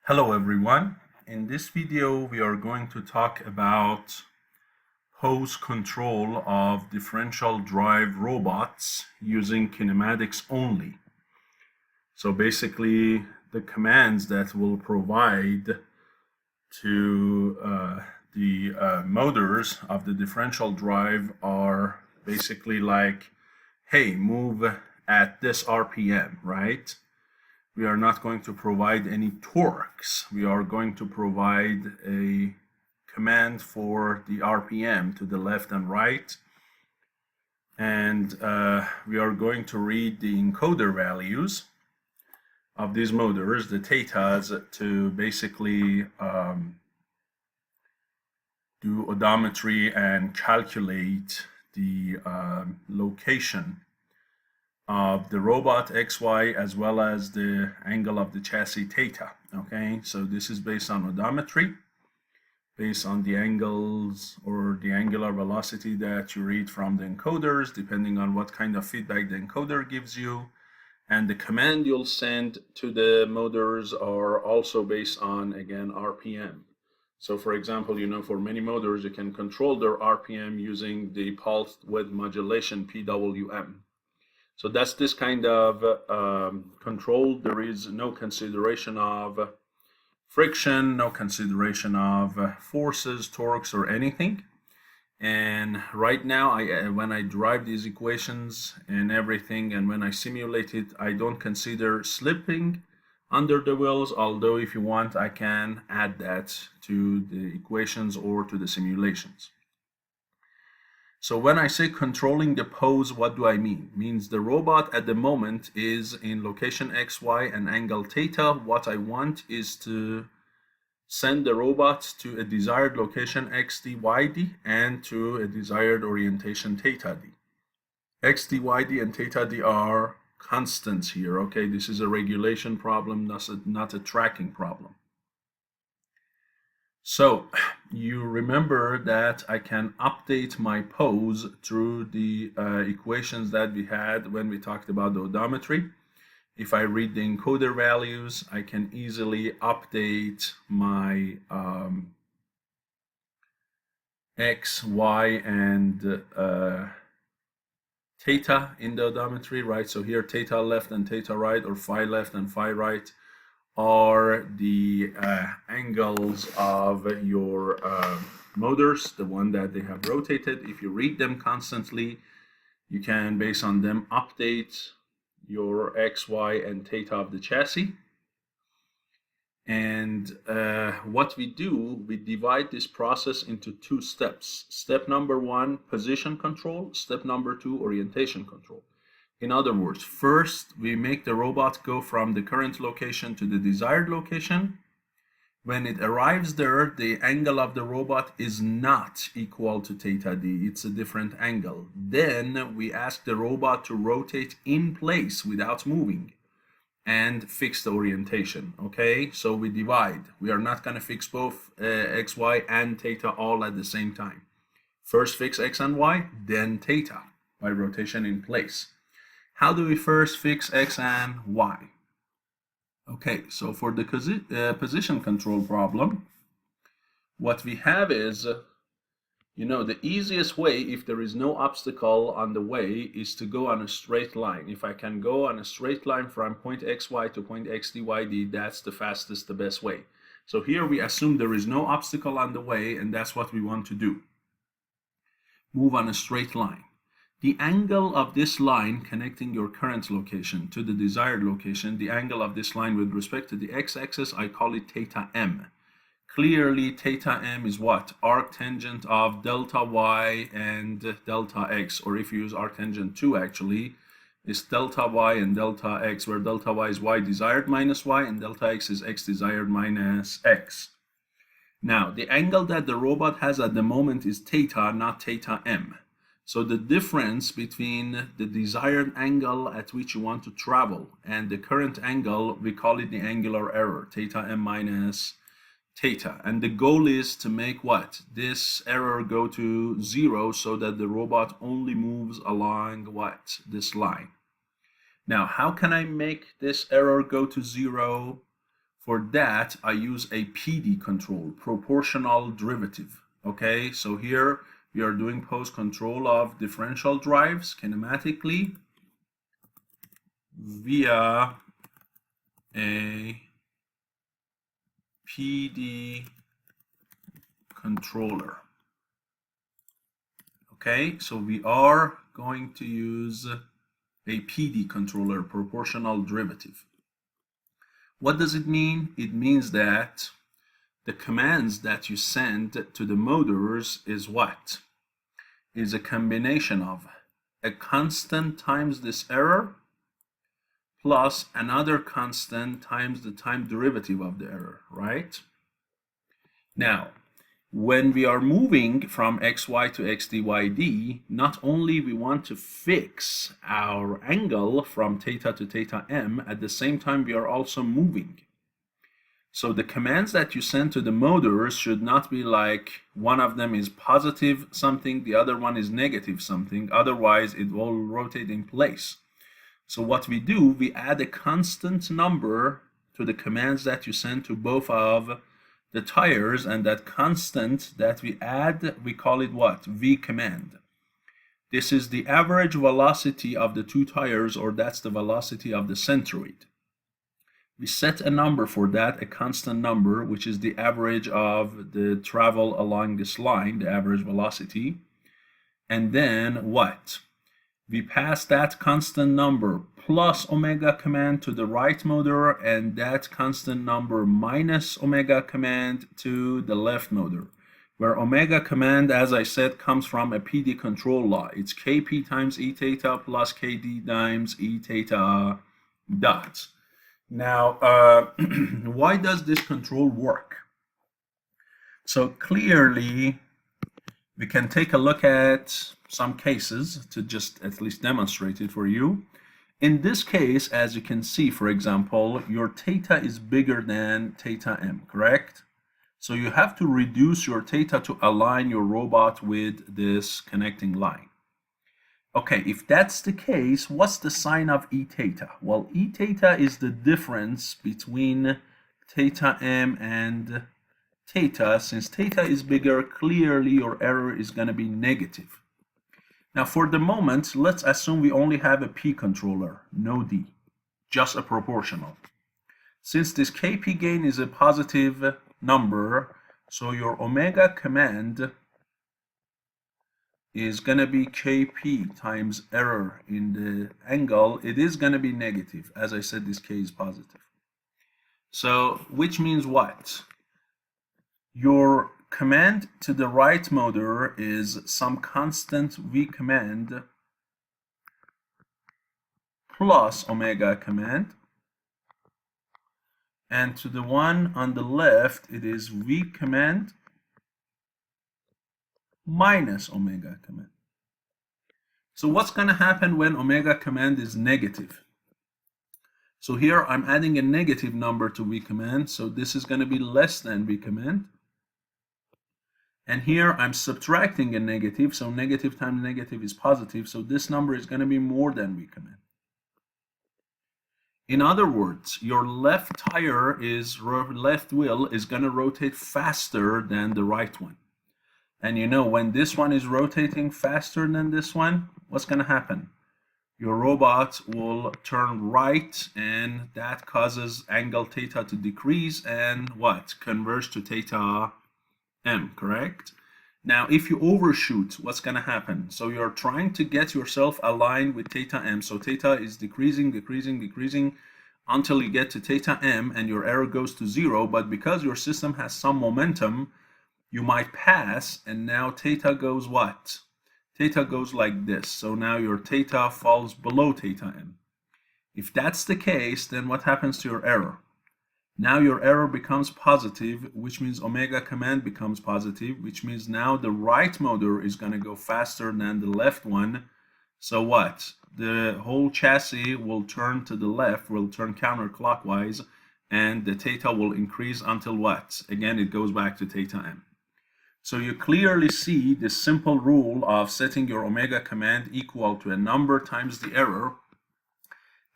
Hello everyone. In this video we are going to talk about pose control of differential drive robots using kinematics only. So basically the commands that will provide to the motors of the differential drive are basically like, hey, move at this RPM, right? We are not going to provide any torques. We are going to provide a command for the RPM to the left and right. And we are going to read the encoder values of these motors, the thetas, to basically do odometry and calculate the location of the robot XY as well as the angle of the chassis theta. Okay, so this is based on odometry, based on the angles or the angular velocity that you read from the encoders, depending on what kind of feedback the encoder gives you. And the command you'll send to the motors are also based on, again, RPM. So for example, for many motors, you can control their RPM using the pulsed width modulation PWM. So that's this kind of control. There is no consideration of friction, no consideration of forces, torques, or anything. And right now, when I derive these equations and everything, and when I simulate it, I don't consider slipping under the wheels, although if you want, I can add that to the equations or to the simulations. So when I say controlling the pose, what do I mean? It means the robot at the moment is in location XY and angle theta. What I want is to send the robot to a desired location XD, YD and to a desired orientation theta D. XD, YD and theta D are constants here. Okay, this is a regulation problem, not a tracking problem. So you remember that I can update my pose through the equations that we had when we talked about the odometry. If I read the encoder values, I can easily update my X, Y, and theta in the odometry, right? So here theta left and theta right, or phi left and phi right, are the angles of your motors, the one that they have rotated. If you read them constantly, you can, based on them, update your X, Y, and theta of the chassis. And what we do, we divide this process into two steps. Step number one, position control. Step number two, orientation control. In other words, first, we make the robot go from the current location to the desired location. When it arrives there, the angle of the robot is not equal to theta D. It's a different angle. Then we ask the robot to rotate in place without moving and fix the orientation. Okay, so we divide. We are not going to fix both X, Y, and theta all at the same time. First fix X and Y, then theta by rotation in place. How do we first fix X and Y? Okay, so for the position control problem, what we have is, the easiest way, if there is no obstacle on the way, is to go on a straight line. If I can go on a straight line from point XY to point XDYD, that's the fastest, the best way. So here we assume there is no obstacle on the way, and that's what we want to do. Move on a straight line. The angle of this line connecting your current location to the desired location, the angle of this line with respect to the x-axis, I call it theta m. Clearly, theta m is what? Arctangent of delta y and delta x, or if you use arctangent 2, actually, is delta y and delta x, where delta y is y desired minus y and delta x is x desired minus x. Now, the angle that the robot has at the moment is theta, not theta m. So the difference between the desired angle at which you want to travel and the current angle, we call it the angular error, theta m minus theta. And the goal is to make what? This error go to 0 so that the robot only moves along what? This line. Now, how can I make this error go to 0? For that, I use a PD control, proportional derivative. Okay, so here we are doing post control of differential drives kinematically via a PD controller. Okay, so we are going to use a PD controller, proportional derivative. What does it mean? It means that the commands that you send to the motors is what? Is a combination of a constant times this error plus another constant times the time derivative of the error, right? Now, when we are moving from xy to x dyd, not only we want to fix our angle from theta to theta m, at the same time we are also moving. So the commands that you send to the motors should not be like one of them is positive something, the other one is negative something, otherwise it will rotate in place. So what we do, we add a constant number to the commands that you send to both of the tires, and that constant that we add, we call it what? V command. This is the average velocity of the two tires, or that's the velocity of the centroid. We set a number for that, a constant number, which is the average of the travel along this line, the average velocity. And then what? We pass that constant number plus omega command to the right motor, and that constant number minus omega command to the left motor, where omega command, as I said, comes from a PD control law. It's Kp times E theta plus Kd times E theta dot. Now, why does this control work? So clearly, we can take a look at some cases to just at least demonstrate it for you. In this case, as you can see, for example, your theta is bigger than theta m, correct? So you have to reduce your theta to align your robot with this connecting line. Okay, if that's the case, what's the sign of E theta? Well, E theta is the difference between theta m and theta. Since theta is bigger, clearly your error is going to be negative. Now, for the moment, let's assume we only have a P controller, no D, just a proportional. Since this Kp gain is a positive number, so your omega command is going to be Kp times error in the angle. It is going to be negative. As I said, this K is positive. So, which means what? Your command to the right motor is some constant V command plus omega command, and to the one on the left it is V command minus omega command. So what's going to happen when omega command is negative? So here I'm adding a negative number to V command, so this is going to be less than V command. And here I'm subtracting a negative, so negative times negative is positive, so this number is going to be more than V command. In other words, your left tire left wheel is going to rotate faster than the right one. And you know, when this one is rotating faster than this one, what's going to happen? Your robot will turn right, and that causes angle theta to decrease and what? Converge to theta m, correct? Now, if you overshoot, what's going to happen? So you're trying to get yourself aligned with theta m. So theta is decreasing, decreasing, decreasing until you get to theta m, and your error goes to 0. But because your system has some momentum, you might pass, and now theta goes what? Theta goes like this. So now your theta falls below theta m. If that's the case, then what happens to your error? Now your error becomes positive, which means omega command becomes positive, which means now the right motor is going to go faster than the left one. So what? The whole chassis will turn to the left, will turn counterclockwise, and the theta will increase until what? Again, it goes back to theta m. So you clearly see this simple rule of setting your omega command equal to a number times the error.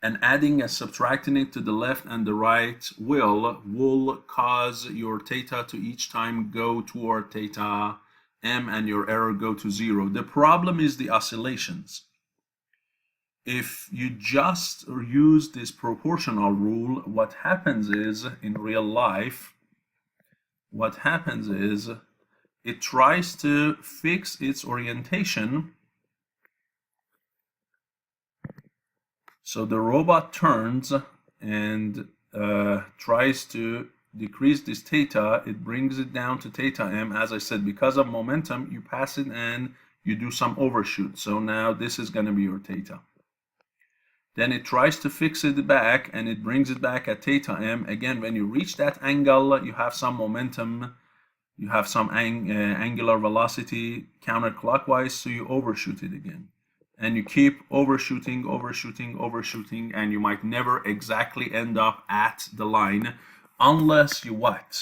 and adding and subtracting it to the left and the right will cause your theta to each time go toward theta m and your error go to 0. The problem is the oscillations. If you just use this proportional rule, what happens is, in real life, what happens is it tries to fix its orientation. So the robot turns and tries to decrease this theta. It brings it down to theta m. As I said, because of momentum, you pass it and you do some overshoot. So now this is going to be your theta. Then it tries to fix it back and it brings it back at theta m. Again, when you reach that angle, you have some momentum, you have some angular velocity counterclockwise, so you overshoot it again. And you keep overshooting, and you might never exactly end up at the line unless you what?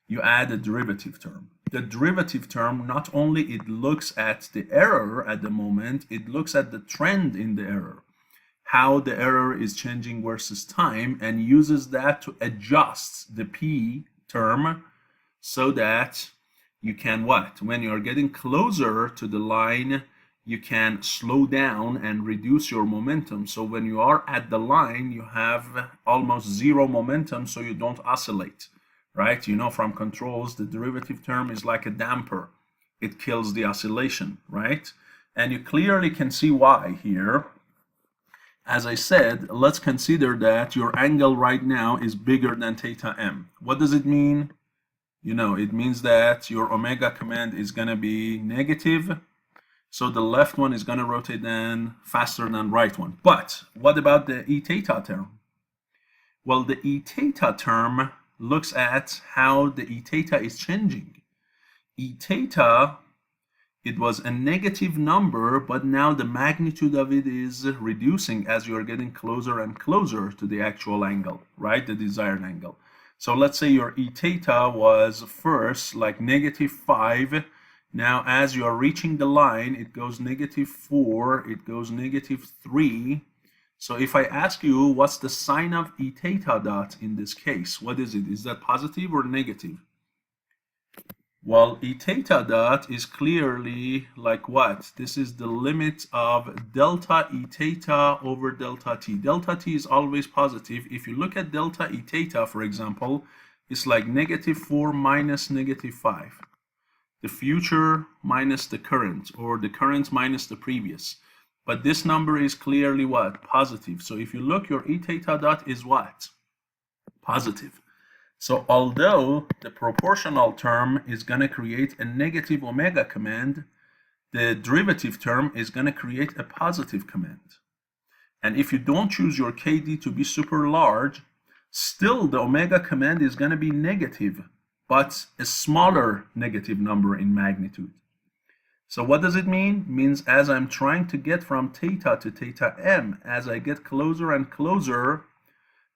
You add a derivative term. The derivative term, not only it looks at the error at the moment, it looks at the trend in the error, how the error is changing versus time, and uses that to adjust the p term so that you can what? When you're getting closer to the line, you can slow down and reduce your momentum. So when you are at the line, you have almost zero momentum, so you don't oscillate, right? You know, from controls, the derivative term is like a damper. It kills the oscillation, right? And you clearly can see why here. As I said, let's consider that your angle right now is bigger than theta m. What does it mean? You know, it means that your omega command is going to be negative. So the left one is going to rotate then faster than right one. But what about the e theta term? Well, the e theta term looks at how the e theta is changing. E theta, it was a negative number, but now the magnitude of it is reducing as you're getting closer and closer to the actual angle, right? The desired angle. So let's say your e theta was first like -5. Now, as you are reaching the line, it goes -4, it goes -3. So if I ask you, what's the sign of e theta dot in this case? What is it? Is that positive or negative? Well, e theta dot is clearly like what? This is the limit of delta e theta over delta t. Delta t is always positive. If you look at delta e theta, for example, it's like -4 minus -5. The future minus the current, or the current minus the previous. But this number is clearly what? Positive. So if you look, your e theta dot is what? Positive. So although the proportional term is going to create a negative omega command, the derivative term is going to create a positive command. And if you don't choose your KD to be super large, still the omega command is going to be negative, but a smaller negative number in magnitude. So what does it mean? It means as I'm trying to get from theta to theta m, as I get closer and closer,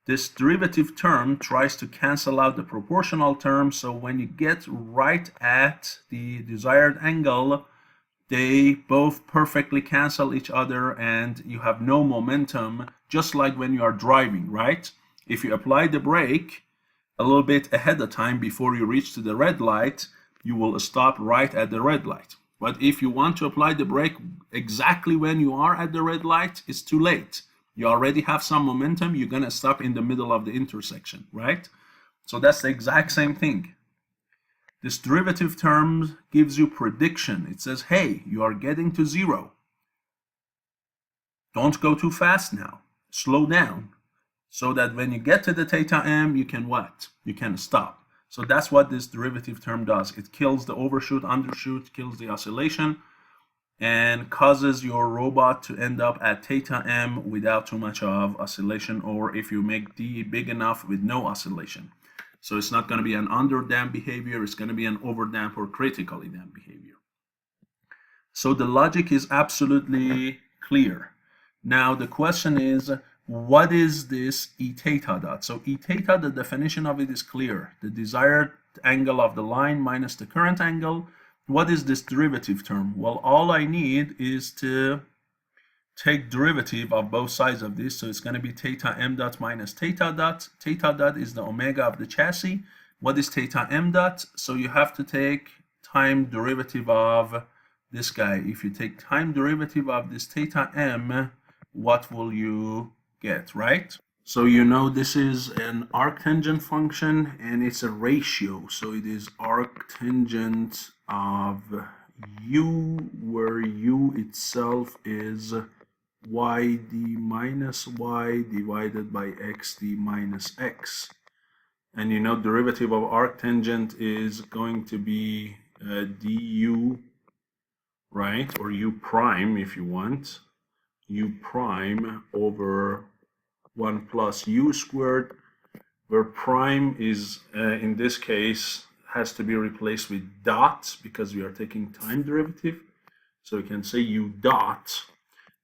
this derivative term tries to cancel out the proportional term. So when you get right at the desired angle, they both perfectly cancel each other and you have no momentum, just like when you are driving, right? If you apply the brake a little bit ahead of time before you reach to the red light, you will stop right at the red light. But if you want to apply the brake exactly when you are at the red light, it's too late. You already have some momentum, you're going to stop in the middle of the intersection, right? So that's the exact same thing. This derivative term gives you prediction. It says, hey, you are getting to 0. Don't go too fast now. Slow down. So that when you get to the theta m, you can what? You can stop. So that's what this derivative term does. It kills the overshoot, undershoot, kills the oscillation, and causes your robot to end up at theta m without too much of oscillation, or if you make d big enough with no oscillation. So it's not going to be an under-damped behavior, it's going to be an over-damped or critically damped behavior. So the logic is absolutely clear. Now the question is, what is this e theta dot? So e theta, the definition of it is clear. The desired angle of the line minus the current angle. What is this derivative term? Well, all I need is to take derivative of both sides of this. So it's going to be theta m dot minus theta dot. Theta dot is the omega of the chassis. What is theta m dot? So you have to take time derivative of this guy. If you take time derivative of this theta m, what will you get, right? So you know this is an arctangent function and it's a ratio. So it is arctangent of u, where u itself is yd minus y divided by xd minus x. And you know derivative of arctangent is going to be du, right? Or u prime if you want. U prime over 1 plus u squared, where prime is, in this case, has to be replaced with dot because we are taking time derivative. So we can say u dot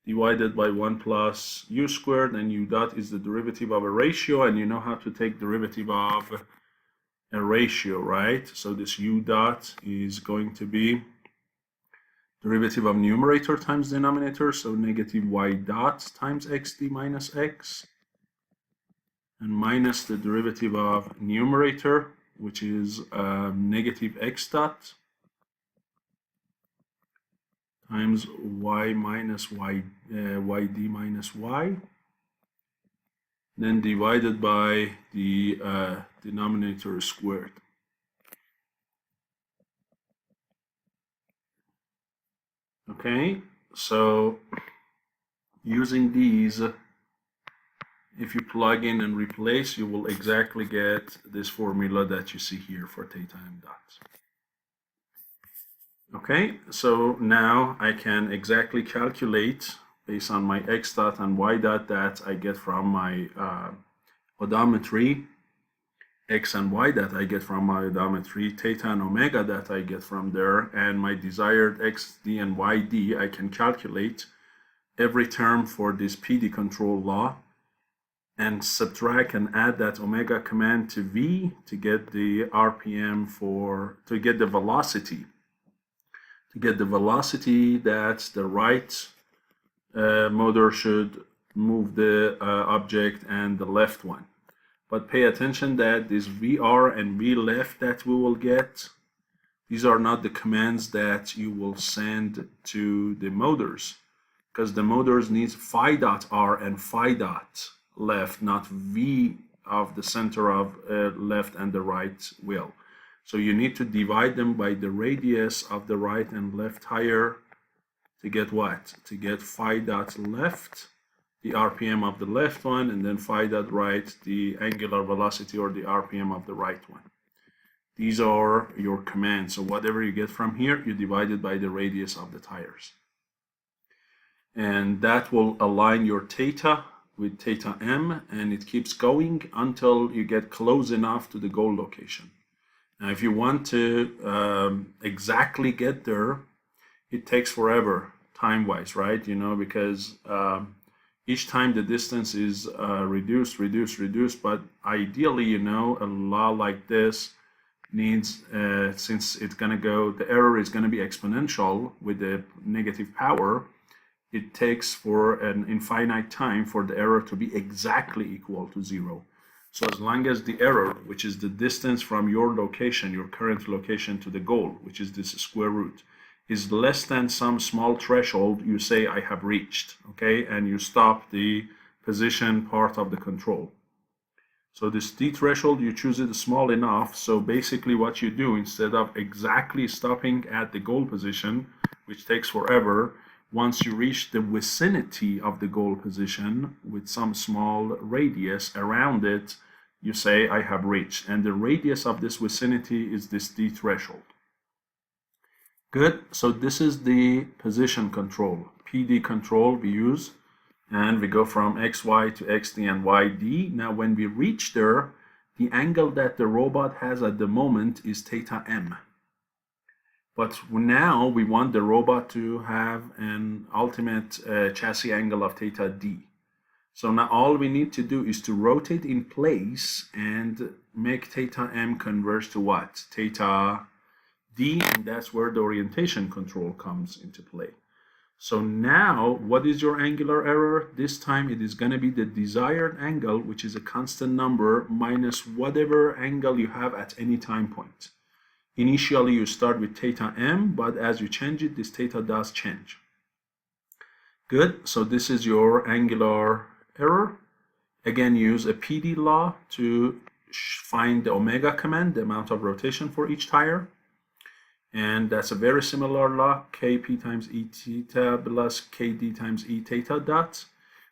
divided by 1 plus u squared, and u dot is the derivative of a ratio, and you know how to take derivative of a ratio, right? So this u dot is going to be derivative of numerator times denominator, so negative y dot times xd minus x, and minus the derivative of numerator, which is negative x dot times y minus y, yd minus y, then divided by the denominator squared. Okay, so using these, if you plug in and replace, you will exactly get this formula that you see here for theta m dot. Okay, so now I can exactly calculate based on my x dot and y dot that I get from my odometry, x and y that I get from my odometry, theta and omega that I get from there, and my desired xd and yd. I can calculate every term for this PD control law and subtract and add that omega command to v to get the RPM to get the velocity. To get the velocity that the right motor should move the object and the left one. But pay attention that this VR and V left that we will get, these are not the commands that you will send to the motors, because the motors needs phi dot R and phi dot left, not V of the center of left and the right wheel. So you need to divide them by the radius of the right and left tire to get what? To get phi dot left, the RPM of the left one, and then phi dot right, the angular velocity or the RPM of the right one. These are your commands. So whatever you get from here, you divide it by the radius of the tires. And that will align your theta with theta m, and it keeps going until you get close enough to the goal location. Now, if you want to exactly get there, it takes forever time-wise, right? You know, because each time the distance is reduced, but ideally, you know, a law like this needs, since it's going to go, the error is going to be exponential with the negative power, it takes for an infinite time for the error to be exactly equal to 0. So as long as the error, which is the distance from your location, your current location to the goal, which is this square root, is less than some small threshold, you say I have reached, okay? And you stop the position part of the control. So this D threshold, you choose it small enough. So basically what you do, instead of exactly stopping at the goal position, which takes forever, once you reach the vicinity of the goal position with some small radius around it, you say I have reached. And the radius of this vicinity is this D threshold. Good, so this is the position control, PD control we use, and we go from XY to XD and YD. Now when we reach there, the angle that the robot has at the moment is theta M. But now we want the robot to have an ultimate chassis angle of theta D. So now all we need to do is to rotate in place and make theta M converge to what? Theta D, and that's where the orientation control comes into play. So now, what is your angular error? This time it is going to be the desired angle, which is a constant number, minus whatever angle you have at any time point. Initially, you start with theta m, but as you change it, this theta does change. Good, so this is your angular error. Again, use a PD law to find the omega command, the amount of rotation for each tire. And that's a very similar law, Kp times E theta plus Kd times E theta dot,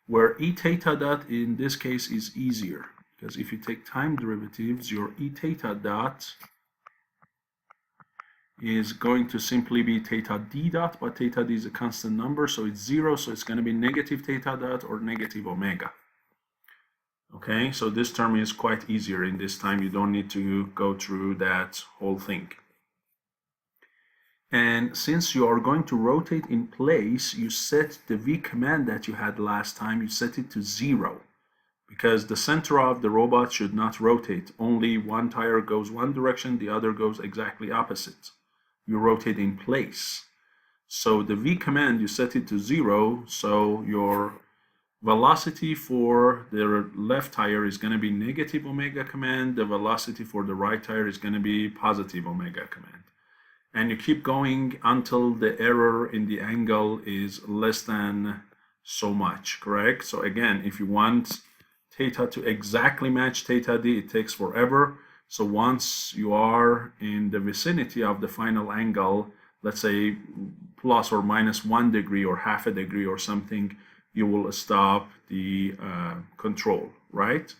where E theta dot in this case is easier, because if you take time derivatives, your E theta dot is going to simply be theta d dot, but theta d is a constant number, so it's 0, so it's going to be negative theta dot or negative omega. Okay, so this term is quite easier in this time. You don't need to go through that whole thing. And since you are going to rotate in place, you set the V command that you had last time, you set it to 0. Because the center of the robot should not rotate. Only one tire goes one direction, the other goes exactly opposite. You rotate in place. So the V command, you set it to 0, so your velocity for the left tire is going to be negative omega command, the velocity for the right tire is going to be positive omega command. And you keep going until the error in the angle is less than so much, correct? So again, if you want theta to exactly match theta d, it takes forever. So once you are in the vicinity of the final angle, let's say plus or minus 1 degree or half a degree or something, you will stop the control, right?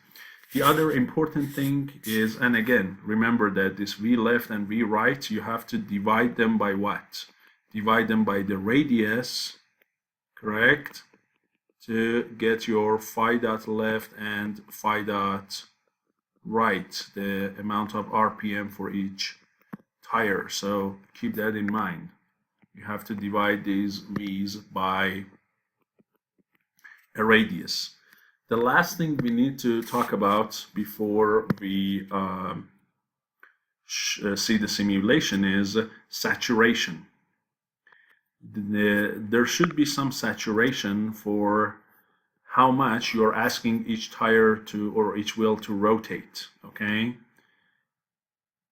The other important thing is, and again, remember that this V left and V right, you have to divide them by what? Divide them by the radius, correct? To get your phi dot left and phi dot right, the amount of RPM for each tire. So keep that in mind. You have to divide these V's by a radius. The last thing we need to talk about before we see the simulation is saturation. There should be some saturation for how much you're asking each tire to, or each wheel to rotate, okay?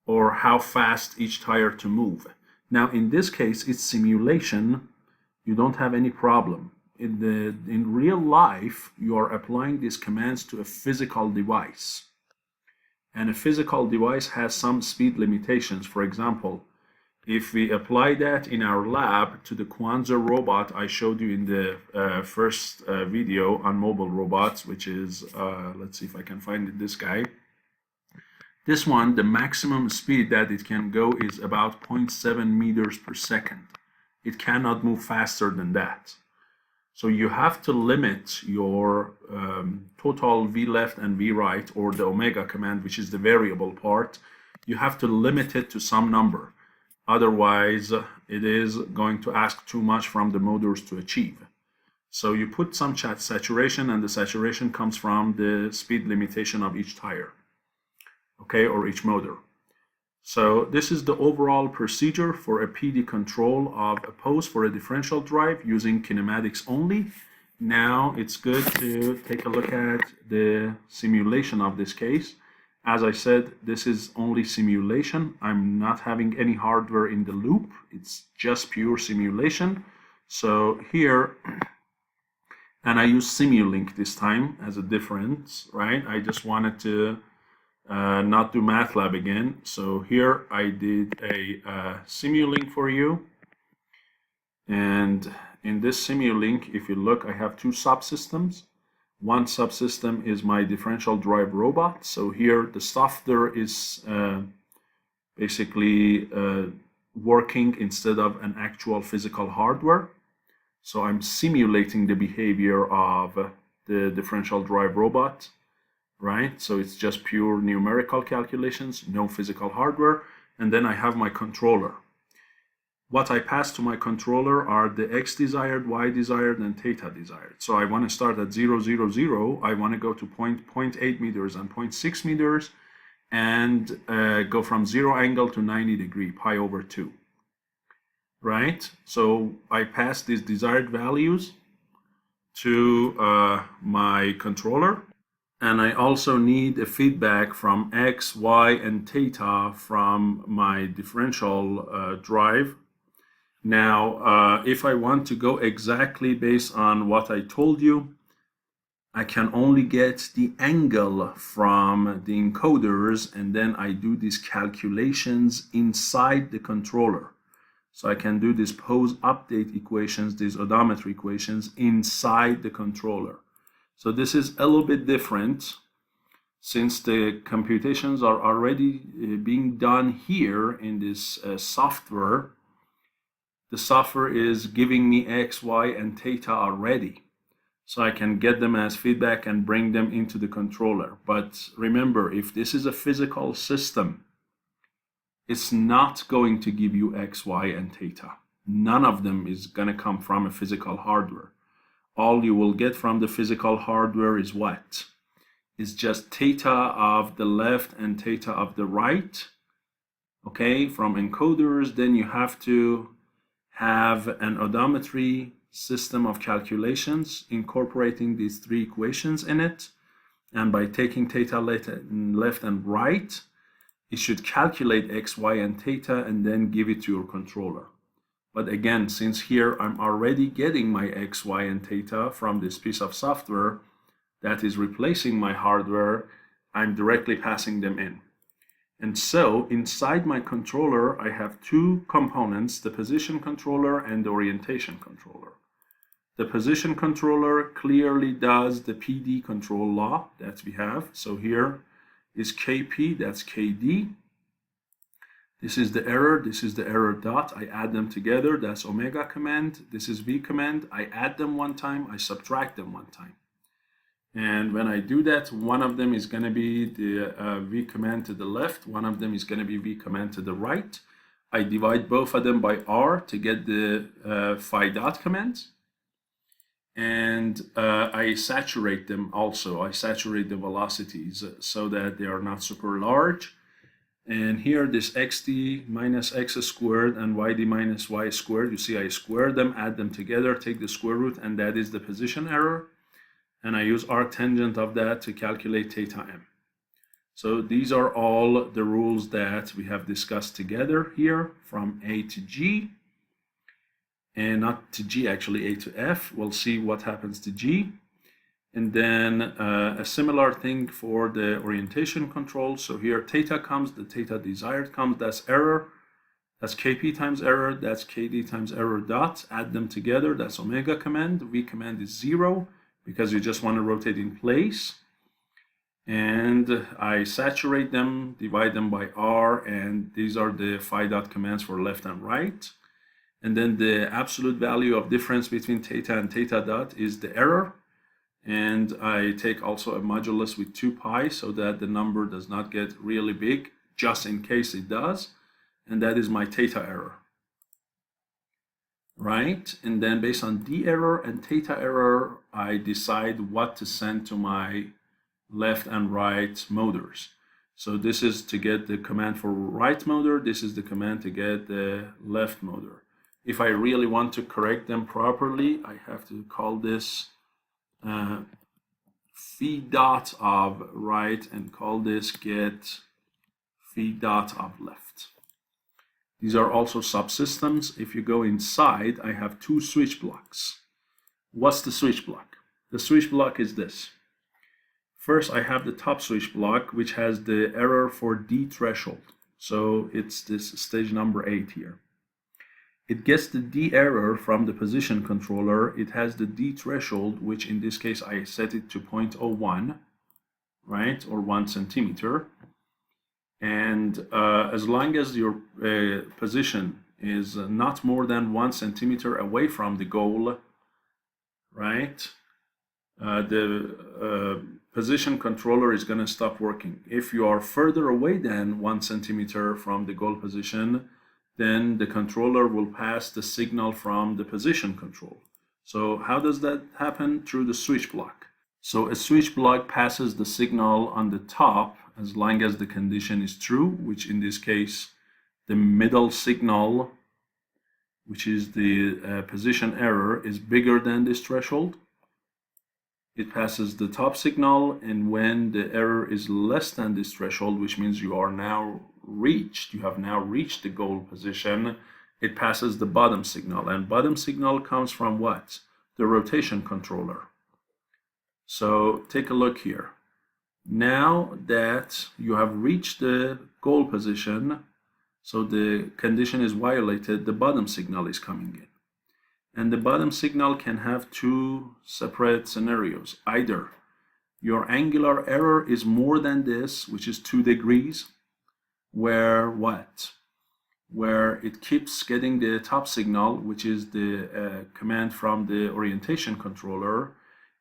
Or how fast each tire to move. Now, in this case, it's simulation. You don't have any problem. In real life, you are applying these commands to a physical device. And a physical device has some speed limitations. For example, if we apply that in our lab to the Kwanzaa robot I showed you in the first video on mobile robots, which is, let's see if I can find it, this guy. This one, the maximum speed that it can go is about 0.7 meters per second. It cannot move faster than that. So you have to limit your total V left and V right, or the omega command, which is the variable part. You have to limit it to some number. Otherwise, it is going to ask too much from the motors to achieve. So you put some saturation, and the saturation comes from the speed limitation of each tire, okay, or each motor. So this is the overall procedure for a PD control of a pose for a differential drive using kinematics only. Now it's good to take a look at the simulation of this case. As I said, this is only simulation. I'm not having any hardware in the loop. It's just pure simulation. So here, and I use Simulink this time as a difference, right? I just wanted to not do MATLAB again. So here I did a Simulink for you. And in this Simulink, if you look, I have two subsystems. One subsystem is my differential drive robot. So here the software is basically working instead of an actual physical hardware. So I'm simulating the behavior of the differential drive robot, right? So it's just pure numerical calculations, no physical hardware. And then I have my controller. What I pass to my controller are the x desired, y desired, and theta desired. So I want to start at 0, 0, 0. I want to go to 0.8 meters and 0.6 meters and go from 0 angle to 90 degree, pi over 2. right? So I pass these desired values to my controller, and I also need a feedback from X, Y, and theta from my differential drive. Now, if I want to go exactly based on what I told you, I can only get the angle from the encoders, and then I do these calculations inside the controller. So I can do these pose update equations, these odometry equations inside the controller. So this is a little bit different since the computations are already being done here in this software. The software is giving me X, Y, and theta already. So I can get them as feedback and bring them into the controller. But remember, if this is a physical system, it's not going to give you X, Y, and theta. None of them is going to come from a physical hardware. All you will get from the physical hardware is what? It's just theta of the left and theta of the right. Okay, from encoders, then you have to have an odometry system of calculations incorporating these three equations in it. And by taking theta left and right, it should calculate X, Y, and theta and then give it to your controller. But again, since here I'm already getting my X, Y, and theta from this piece of software that is replacing my hardware, I'm directly passing them in. And so inside my controller, I have two components, the position controller and the orientation controller. The position controller clearly does the PD control law that we have. So here is KP, that's KD. This is the error dot. I add them together, that's omega command. This is V command. I add them one time, I subtract them one time. And when I do that, one of them is going to be the V command to the left, one of them is going to be V command to the right. I divide both of them by R to get the phi dot command. And I saturate them also. I saturate the velocities so that they are not super large. And here this xt minus x squared and yd minus y squared, you see I square them, add them together, take the square root, and that is the position error. And I use arctangent of that to calculate theta m. So these are all the rules that we have discussed together here from A to G. And not to G, actually A to F. We'll see what happens to G. And then a similar thing for the orientation control. So here theta comes, the theta desired comes, that's error. That's KP times error, that's KD times error dot. Add them together, that's omega command. V command is 0 because you just want to rotate in place. And I saturate them, divide them by R, and these are the phi dot commands for left and right. And then the absolute value of difference between theta and theta dot is the error. And I take also a modulus with 2 pi so that the number does not get really big, just in case it does. And that is my theta error. Right? And then based on D error and theta error, I decide what to send to my left and right motors. So this is to get the command for right motor. This is the command to get the left motor. If I really want to correct them properly, I have to call this phi dot of right and call this get phi dot of left. These are also subsystems. If you go inside, I have 2 switch blocks. What's the switch block? The switch block is this. First, I have the top switch block, which has the error for D threshold. So it's this stage number 8 here. It gets the D error from the position controller. It has the D threshold, which in this case I set it to 0.01, right, or 1 centimeter. And as long as your position is not more than 1 centimeter away from the goal, right, the position controller is going to stop working. If you are further away than 1 centimeter from the goal position, then the controller will pass the signal from the position control. So how does that happen? Through the switch block. So a switch block passes the signal on the top as long as the condition is true, which in this case, the middle signal which is the position error, is bigger than this threshold, it passes the top signal, and when the error is less than this threshold, which means you have now reached the goal position, it passes the bottom signal. And bottom signal comes from what? The rotation controller. So take a look here. Now that you have reached the goal position, so the condition is violated, the bottom signal is coming in. And the bottom signal can have two separate scenarios. Either your angular error is more than this, which is 2 degrees, where what? Where it keeps getting the top signal, which is the command from the orientation controller.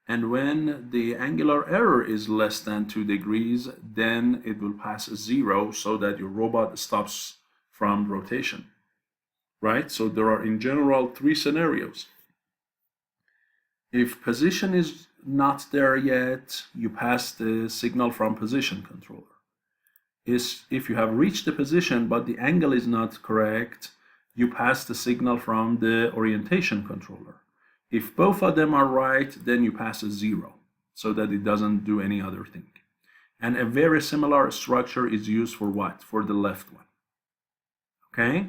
And when the angular error is less than 2 degrees, then it will pass 0 so that your robot stops from rotation. Right? So there are in general 3 scenarios. If position is not there yet, you pass the signal from position controller. If you have reached the position but the angle is not correct, you pass the signal from the orientation controller. If both of them are right, then you pass a 0 so that it doesn't do any other thing. And a very similar structure is used for what? For the left one. Okay?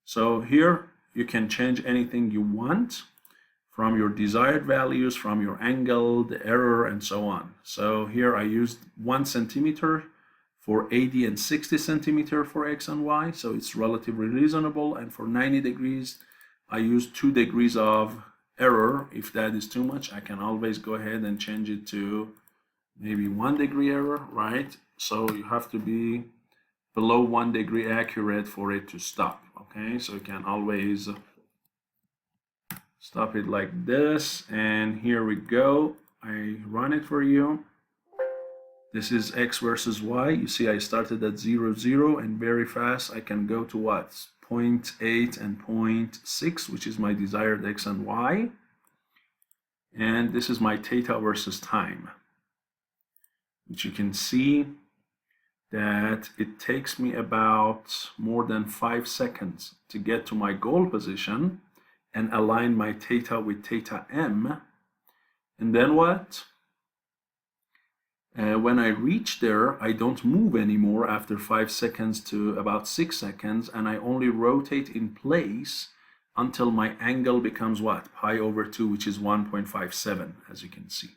So here you can change anything you want from your desired values, from your angle, the error, and so on. So here I used 1 centimeter for 80 and 60 centimeter for X and Y, so it's relatively reasonable. And for 90 degrees, I used 2 degrees of error. If that is too much, I can always go ahead and change it to maybe 1 degree error, right? So you have to be below 1 degree accurate for it to stop. Okay, so you can always stop it like this, and here we go. I run it for you. This is X versus Y. You see I started at 0, 0, and very fast I can go to what? 0.8 and 0.6, which is my desired X and Y. And this is my theta versus time, which you can see that it takes me about more than 5 seconds to get to my goal position and align my theta with theta m. And then what? When I reach there, I don't move anymore after 5 seconds to about 6 seconds, and I only rotate in place until my angle becomes what? Pi over 2, which is 1.57, as you can see.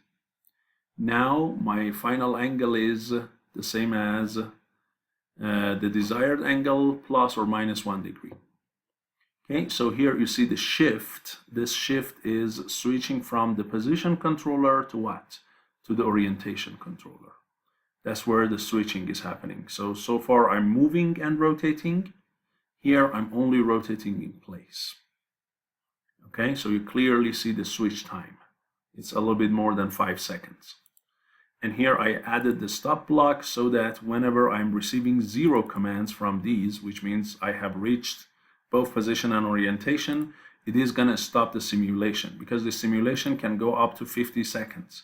Now my final angle is the same as the desired angle plus or minus 1 degree. Okay, so here you see the shift. This shift is switching from the position controller to what? To the orientation controller. That's where the switching is happening. So far I'm moving and rotating. Here I'm only rotating in place. Okay, so you clearly see the switch time. It's a little bit more than 5 seconds. And here I added the stop block so that whenever I'm receiving 0 commands from these, which means I have reached both position and orientation, it is going to stop the simulation, because the simulation can go up to 50 seconds.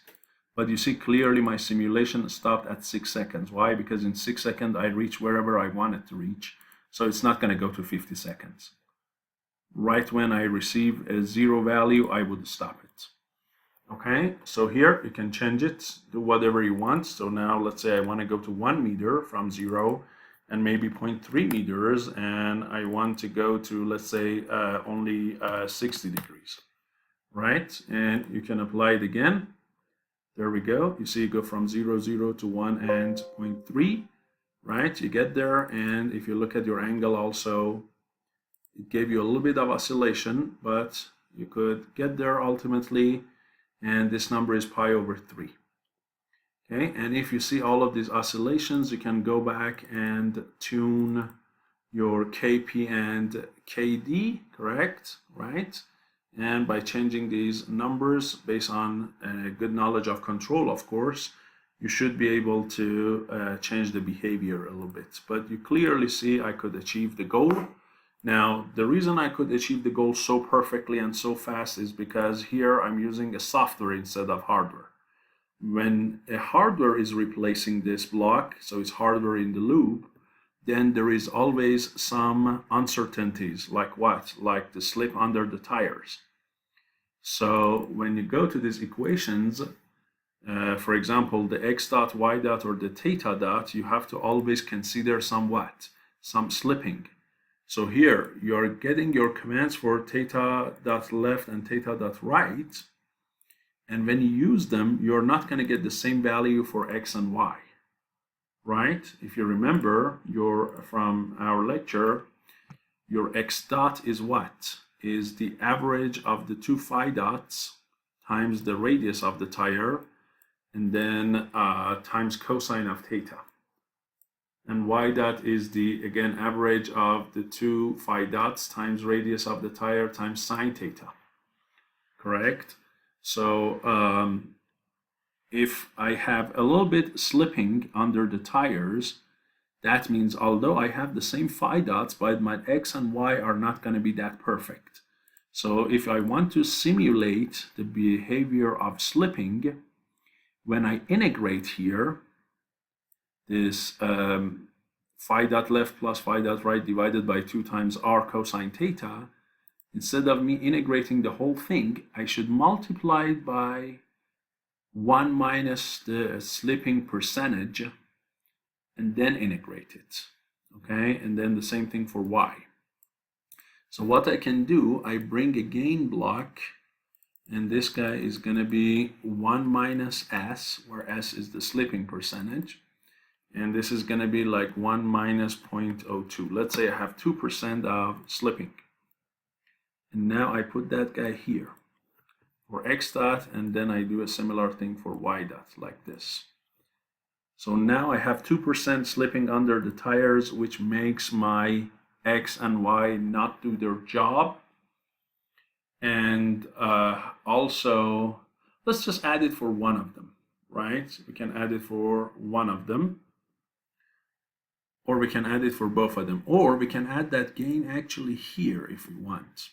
But you see clearly my simulation stopped at 6 seconds. Why? Because in 6 seconds I reach wherever I wanted to reach. So it's not going to go to 50 seconds. Right when I receive a 0 value, I would stop it. Okay, so here you can change it, do whatever you want. So now let's say I want to go to 1 meter from 0 and maybe 0.3 meters, and I want to go to, let's say, only 60 degrees, right? And you can apply it again. There we go. You see you go from 0, 0 to 1 and 0.3, right? You get there, and if you look at your angle also, it gave you a little bit of oscillation, but you could get there ultimately. And this number is pi over 3. Okay, and if you see all of these oscillations, you can go back and tune your Kp and Kd, correct? Right? And by changing these numbers based on good knowledge of control, of course, you should be able to change the behavior a little bit. But you clearly see I could achieve the goal. Now, the reason I could achieve the goal so perfectly and so fast is because here I'm using a software instead of hardware. When a hardware is replacing this block, so it's hardware in the loop, then there is always some uncertainties. Like what? Like the slip under the tires. So when you go to these equations, for example, the x dot, y dot, or the theta dot, you have to always consider some slipping. So here you're getting your commands for theta dot left and theta dot right, and when you use them, you're not going to get the same value for x and y, right? If you remember from our lecture, your x dot is what? Is the average of the two phi dots times the radius of the tire, and then times cosine of theta. And y dot is the, again, average of the two phi dots times radius of the tire times sine theta. Correct? So if I have a little bit slipping under the tires, that means although I have the same phi dots, but my x and y are not going to be that perfect. So if I want to simulate the behavior of slipping, when I integrate here, this phi dot left plus phi dot right divided by 2 times r cosine theta, instead of me integrating the whole thing, I should multiply it by 1 minus the slipping percentage and then integrate it. Okay, and then the same thing for y. So what I can do, I bring a gain block, and this guy is going to be 1 minus s, where s is the slipping percentage. And this is going to be like 1 minus 0.02. Let's say I have 2% of slipping. And now I put that guy here for x dot, and then I do a similar thing for y dot, like this. So now I have 2% slipping under the tires, which makes my x and y not do their job. And also, let's just add it for one of them, right? We can add it for one of them, or we can add it for both of them, or we can add that gain actually here if we want.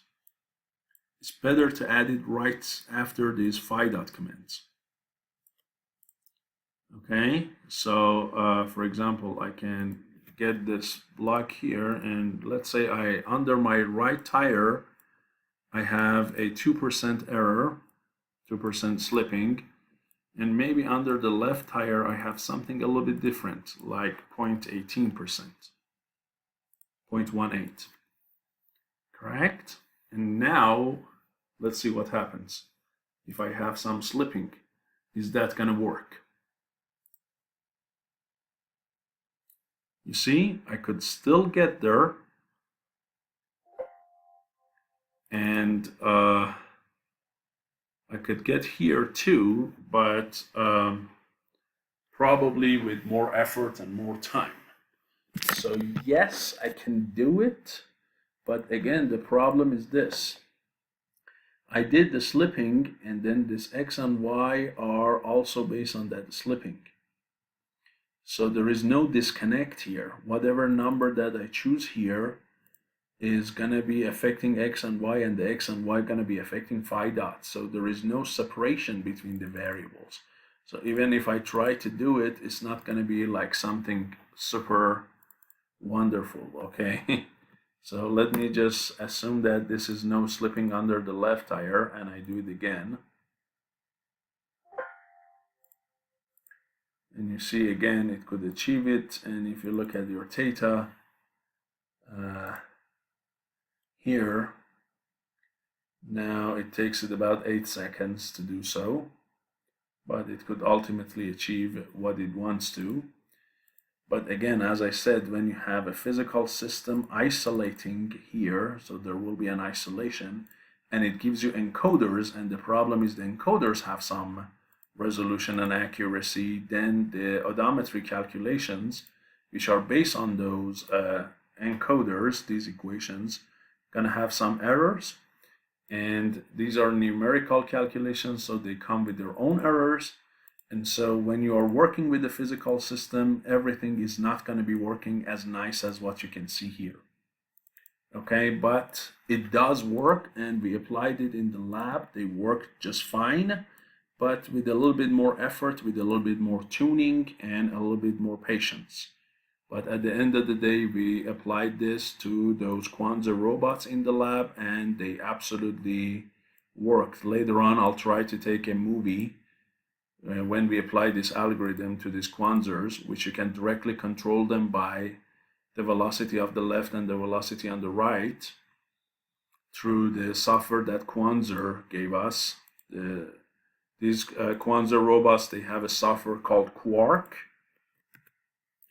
It's better to add it right after these phi dot commands. Okay, so for example, I can get this block here, and let's say under my right tire, I have a 2% error, 2% slipping, and maybe under the left tire, I have something a little bit different, like 0.18%, 0.18, correct? And now, let's see what happens. If I have some slipping, is that going to work? You see, I could still get there, and I could get here too, but probably with more effort and more time. So yes, I can do it, but again, the problem is this. I did the slipping, and then this x and y are also based on that slipping. So there is no disconnect here. Whatever number that I choose here is going to be affecting x and y, and the x and y going to be affecting phi dots. So there is no separation between the variables. So even if I try to do it, it's not going to be like something super wonderful, okay? So let me just assume that this is no slipping under the left tire, and I do it again. And you see again, it could achieve it. And if you look at your theta here, now it takes it about 8 seconds to do so, but it could ultimately achieve what it wants to. But again, as I said, when you have a physical system isolating here, so there will be an isolation, and it gives you encoders, and the problem is the encoders have some resolution and accuracy, then the odometry calculations, which are based on those encoders, these equations, gonna have some errors. And these are numerical calculations, so they come with their own errors. And so when you are working with the physical system, everything is not going to be working as nice as what you can see here. Okay, but it does work, and we applied it in the lab. They worked just fine, but with a little bit more effort, with a little bit more tuning, and a little bit more patience. But at the end of the day, we applied this to those Quanza robots in the lab, and they absolutely worked. Later on, I'll try to take a movie when we apply this algorithm to these Quanzers, which you can directly control them by the velocity of the left and the velocity on the right through the software that Quanzer gave us. These Quanzer robots, they have a software called Quark,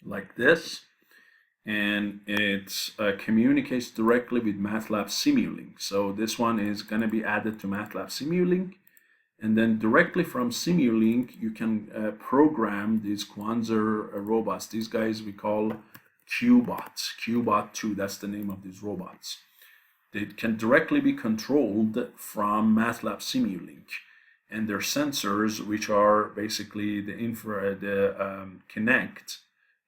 like this, and it communicates directly with MATLAB Simulink. So this one is going to be added to MATLAB Simulink, and then directly from Simulink you can program these Quanzer robots. These guys we call Qbots, Qbot 2, that's the name of these robots. They can directly be controlled from MATLAB Simulink, and their sensors, which are basically the Kinect,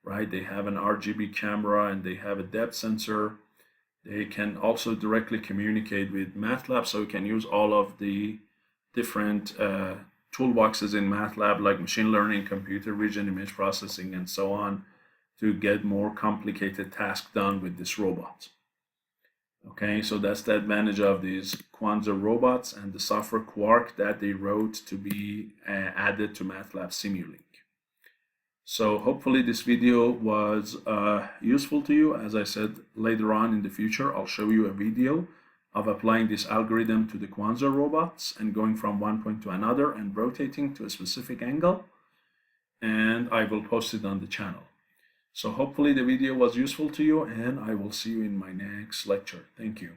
right? They have an RGB camera and they have a depth sensor. They can also directly communicate with MATLAB, so you can use all of the different toolboxes in MATLAB, like machine learning, computer vision, image processing, and so on, to get more complicated tasks done with this robot. Okay, so that's the advantage of these Quanza robots and the software Quark that they wrote to be added to MATLAB Simulink. So hopefully this video was useful to you. As I said, later on in the future, I'll show you a video of applying this algorithm to the Quanza robots and going from one point to another and rotating to a specific angle, and I will post it on the channel. So hopefully the video was useful to you, and I will see you in my next lecture. Thank you.